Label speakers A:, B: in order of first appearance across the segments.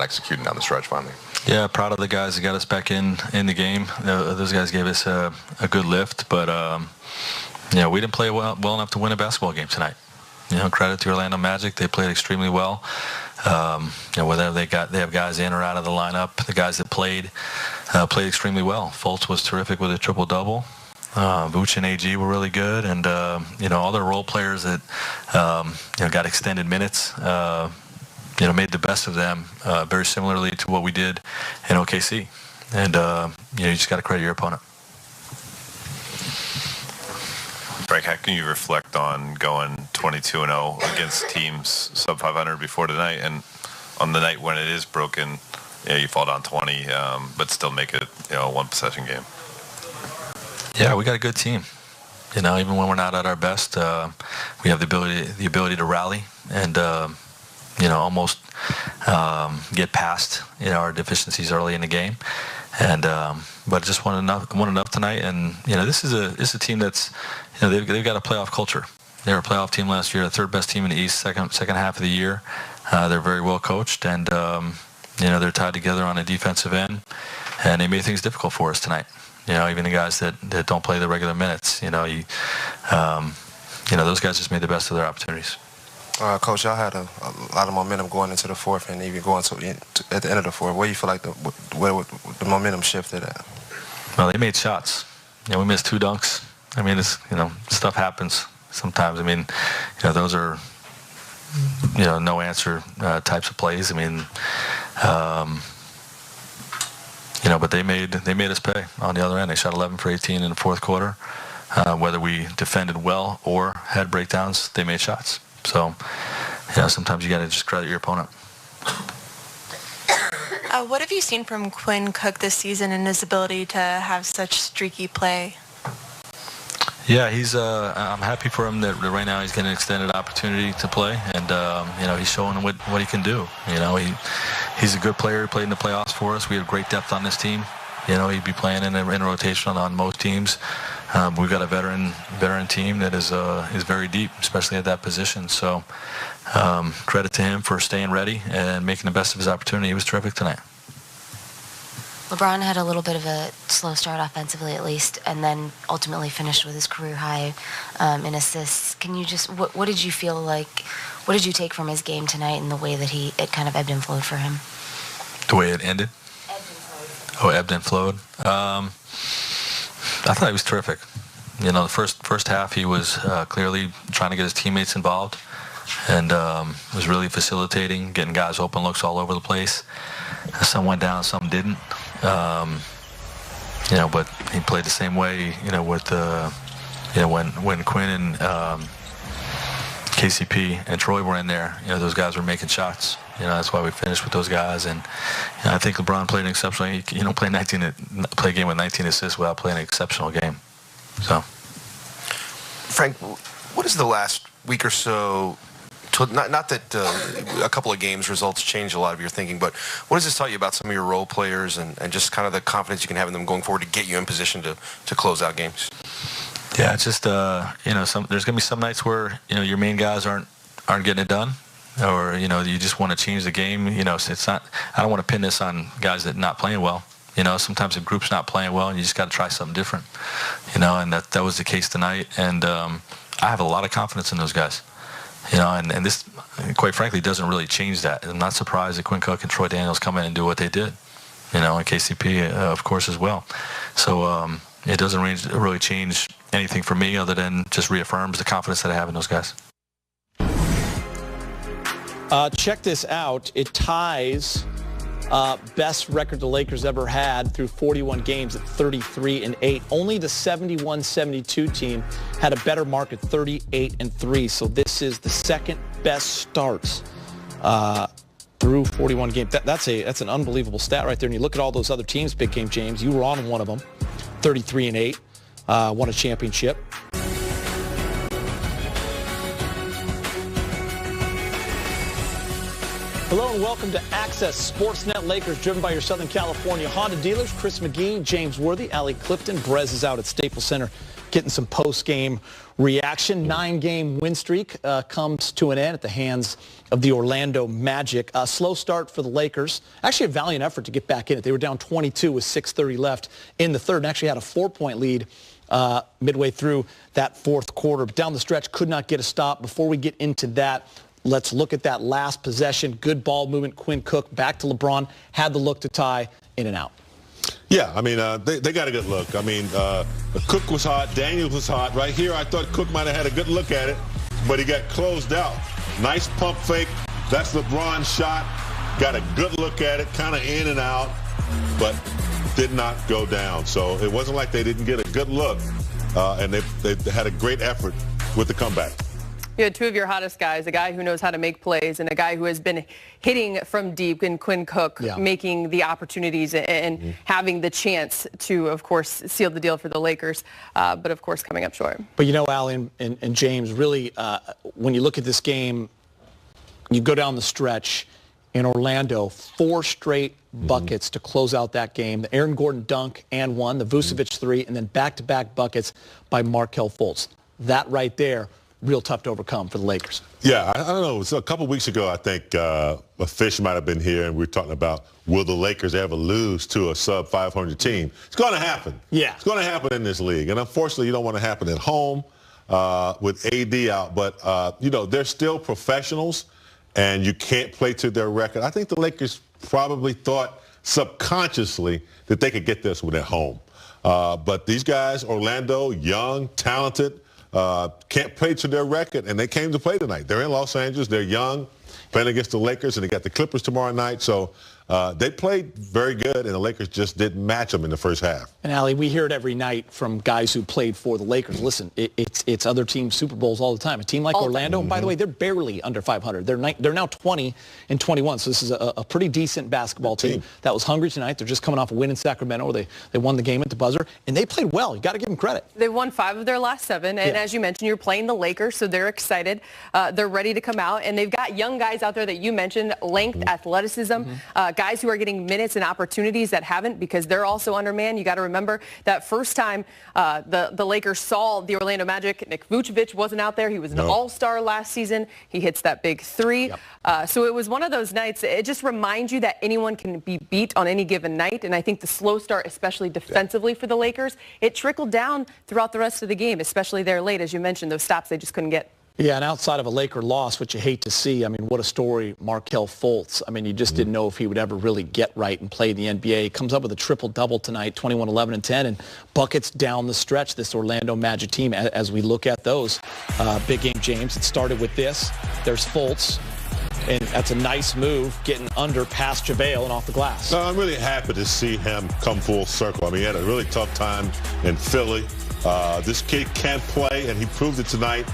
A: executing down the stretch finally.
B: Yeah, proud of the guys that got us back in the game. Those guys gave us a good lift, but we didn't play well enough to win a basketball game tonight. Credit to Orlando Magic, they played extremely well. Whether they have guys in or out of the lineup, the guys that played extremely well. Fultz was terrific with a triple-double. Vooch and AG were really good, and all their role players that got extended minutes. Made the best of them, very similarly to what we did in OKC. And, you just got to credit your opponent.
C: Frank, how can you reflect on going 22-0 against teams sub-500 before tonight, and on the night when it is broken, you fall down 20, but still make it a one-possession game?
B: Yeah, we got a good team. Even when we're not at our best, we have the ability to rally and almost get past our deficiencies early in the game, and but just won enough tonight. And this is a team that's they've got a playoff culture. They were a playoff team last year, the third best team in the East, second half of the year. They're very well coached, and they're tied together on a defensive end, and they made things difficult for us tonight. Even the guys that don't play the regular minutes. Those guys just made the best of their opportunities.
D: Coach, y'all had a lot of momentum going into the fourth, and even going at the end of the fourth. Where do you feel like where the momentum shifted at?
B: Well, they made shots. We missed 2 dunks. I mean, it's, stuff happens sometimes. I mean, those are no answer types of plays. I mean, but they made us pay on the other end. They shot 11 for 18 in the fourth quarter. Whether we defended well or had breakdowns, they made shots. So, sometimes you got to just credit your opponent.
E: What have you seen from Quinn Cook this season and his ability to have such streaky play?
B: Yeah, I'm happy for him that right now he's getting an extended opportunity to play, and he's showing what he can do. He's a good player. He played in the playoffs for us. We have great depth on this team. He'd be playing in rotation on most teams. We've got a veteran team that is very deep, especially at that position. So credit to him for staying ready and making the best of his opportunity. He was terrific tonight.
F: LeBron had a little bit of a slow start offensively, at least, and then ultimately finished with his career high in assists. Can you just what did you feel like? What did you take from his game tonight and the way that it kind of ebbed and flowed for him?
B: The way it ended? Ebbed and flowed. I thought he was terrific. The first half he was clearly trying to get his teammates involved, and was really facilitating, getting guys open looks all over the place. Some went down, some didn't. But he played the same way. With when Quinn and KCP and Troy were in there, those guys were making shots. That's why we finished with those guys. And I think LeBron played an exceptional. You don't play a game with 19 assists without playing an exceptional game. So,
D: Frank, what is the last week or so? Not that a couple of games results change a lot of your thinking, but what does this tell you about some of your role players and just kind of the confidence you can have in them going forward to get you in position to close out games?
B: Yeah, it's just there's going to be some nights where your main guys aren't getting it done, or you just want to change the game. It's not. I don't want to pin this on guys that not playing well. Sometimes the group's not playing well, and you just got to try something different. And that was the case tonight. And I have a lot of confidence in those guys. And this, quite frankly, doesn't really change that. I'm not surprised that Quinn Cook and Troy Daniels come in and do what they did. And KCP, of course, as well. So it doesn't really change anything for me, other than just reaffirms the confidence that I have in those guys.
G: Check this out. It ties best record the Lakers ever had through 41 games at 33-8. Only the 71-72 team had a better mark at 38-3. So this is the second best starts through 41 games. That's an unbelievable stat right there. And you look at all those other teams, Big Game James, you were on one of them, 33-8, won a championship. Hello and welcome to Access Sportsnet Lakers, driven by your Southern California Honda dealers. Chris McGee, James Worthy, Allie Clifton. Brez is out at Staples Center getting some post-game reaction. 9-game win streak comes to an end at the hands of the Orlando Magic. A slow start for the Lakers. Actually a valiant effort to get back in it. They were down 22 with 6:30 left in the third and actually had a 4-point lead midway through that fourth quarter. But down the stretch, could not get a stop. Before we get into that, let's look at that last possession. Good ball movement. Quinn Cook back to LeBron. Had the look to tie, in and out.
A: Yeah, I mean, they got a good look. I mean, Cook was hot. Daniels was hot. Right here, I thought Cook might have had a good look at it, but he got closed out. Nice pump fake. That's LeBron's shot. Got a good look at it, kind of in and out, but did not go down. So it wasn't like they didn't get a good look, and they had a great effort with the comeback.
H: You had two of your hottest guys, a guy who knows how to make plays and a guy who has been hitting from deep in Quinn Cook, making the opportunities and having the chance to, of course, seal the deal for the Lakers, but, of course, coming up short.
G: But, you know, Allie and James, really, when you look at this game, you go down the stretch in Orlando, 4 straight buckets to close out that game. The Aaron Gordon dunk and one, the Vucevic 3, and then back-to-back buckets by Markelle Fultz. That right there, real tough to overcome for the Lakers.
A: Yeah, I don't know. It was a couple weeks ago, I think a Fish might have been here, and we were talking about, will the Lakers ever lose to a sub-500 team? It's going to happen. Yeah. It's going to happen in this league. And unfortunately, you don't want to happen at home with AD out. But, you know, they're still professionals, and you can't play to their record. I think the Lakers probably thought subconsciously that they could get this one at home. But these guys, Orlando, young, talented, can't play to their record, and they came to play tonight. They're in Los Angeles. They're young, playing against the Lakers, and they got the Clippers tomorrow night. So they played very good, and the Lakers just didn't match them in the first half. And,
G: Allie, we hear it every night from guys who played for the Lakers. Listen, it's other teams' Super Bowls all the time. A team like Orlando, by the way, they're barely under 500. They're now 20 and 21, so this is a pretty decent basketball team that was hungry tonight. They're just coming off a win in Sacramento where they won the game at the buzzer, and they played well. You got to give them credit.
H: They've won 5 of their last 7, and as you mentioned, you're playing the Lakers, so they're excited. They're ready to come out, and they've got young guys out there that you mentioned, length, athleticism, guys who are getting minutes and opportunities that haven't because they're also undermanned. You got to remember that first time the Lakers saw the Orlando Magic, Nick Vucevic wasn't out there. He was an all-star last season. He hits that big 3. So it was one of those nights. It just reminds you that anyone can be beat on any given night. And I think the slow start, especially defensively for the Lakers, it trickled down throughout the rest of the game, especially there late. As you mentioned, those stops they just couldn't get.
G: Yeah, and outside of a Laker loss, which you hate to see, I mean, what a story, Markelle Fultz. I mean, you just didn't know if he would ever really get right and play in the NBA. Comes up with a triple-double tonight, 21, 11, and 10, and buckets down the stretch, this Orlando Magic team. As we look at those, big game, James, it started with this. There's Fultz, and that's a nice move, getting under past JaVale and off the glass.
A: I'm really happy to see him come full circle. I mean, he had a really tough time in Philly. This kid can play, and he proved it tonight.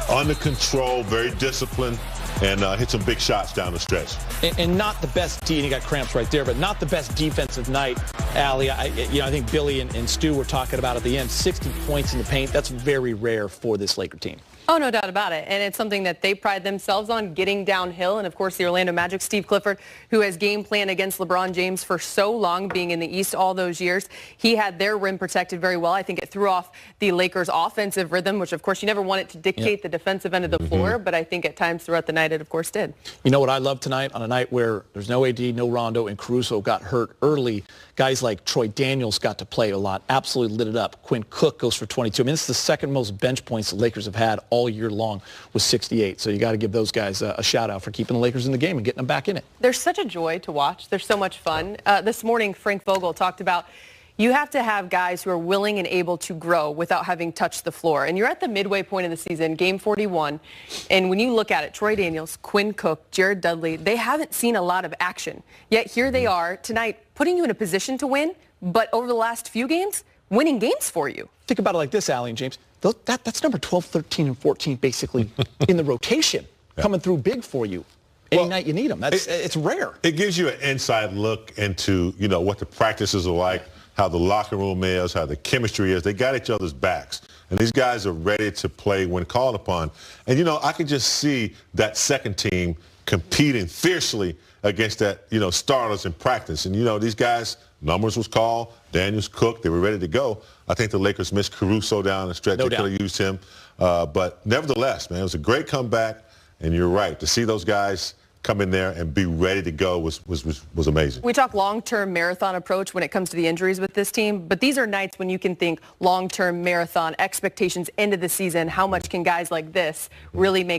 A: Under control, very disciplined, and hit some big shots down the stretch.
G: And not the best, and he got cramps right there, but not the best defensive night, Allie. I think Billy and Stu were talking about at the end, 60 points in the paint. That's very rare for this Laker team.
H: Oh, no doubt about it. And it's something that they pride themselves on, getting downhill. And, of course, the Orlando Magic, Steve Clifford, who has game planned against LeBron James for so long, being in the East all those years, he had their rim protected very well. I think it threw off the Lakers' offensive rhythm, which, of course, you never want it to dictate the defensive end of the floor. But I think at times throughout the night it, of course, did.
G: You know what I love tonight? On a night where there's no AD, no Rondo, and Caruso got hurt early, guys like Troy Daniels got to play a lot, absolutely lit it up. Quinn Cook goes for 22. I mean, this is the second most bench points the Lakers have had all year long with 68. So you got to give those guys a shout out for keeping the Lakers in the game and getting them back in it.
H: There's such a joy to watch. There's so much fun. This morning, Frank Vogel talked about you have to have guys who are willing and able to grow without having touched the floor. And you're at the midway point of the season, game 41. And when you look at it, Troy Daniels, Quinn Cook, Jared Dudley, they haven't seen a lot of action. Yet here they are tonight, putting you in a position to win. But over the last few games, winning games for you.
G: Think about it like this, Allie and James. That's number 12, 13, and 14 basically in the rotation, coming through big for you. Any night you need them. It's rare.
A: It gives you an inside look into, what the practices are like, how the locker room is, how the chemistry is. They got each other's backs. And these guys are ready to play when called upon. And, I can just see that second team competing fiercely against that, starters in practice. And, these guys, numbers was called, Daniels, Cook, they were ready to go. I think the Lakers missed Caruso down the stretch. They could have used him. But nevertheless, man, it was a great comeback. And you're right, to see those guys come in there and be ready to go was amazing.
H: We talk long-term marathon approach when it comes to the injuries with this team, but these are nights when you can think long-term marathon expectations into the season. How much can guys like this really make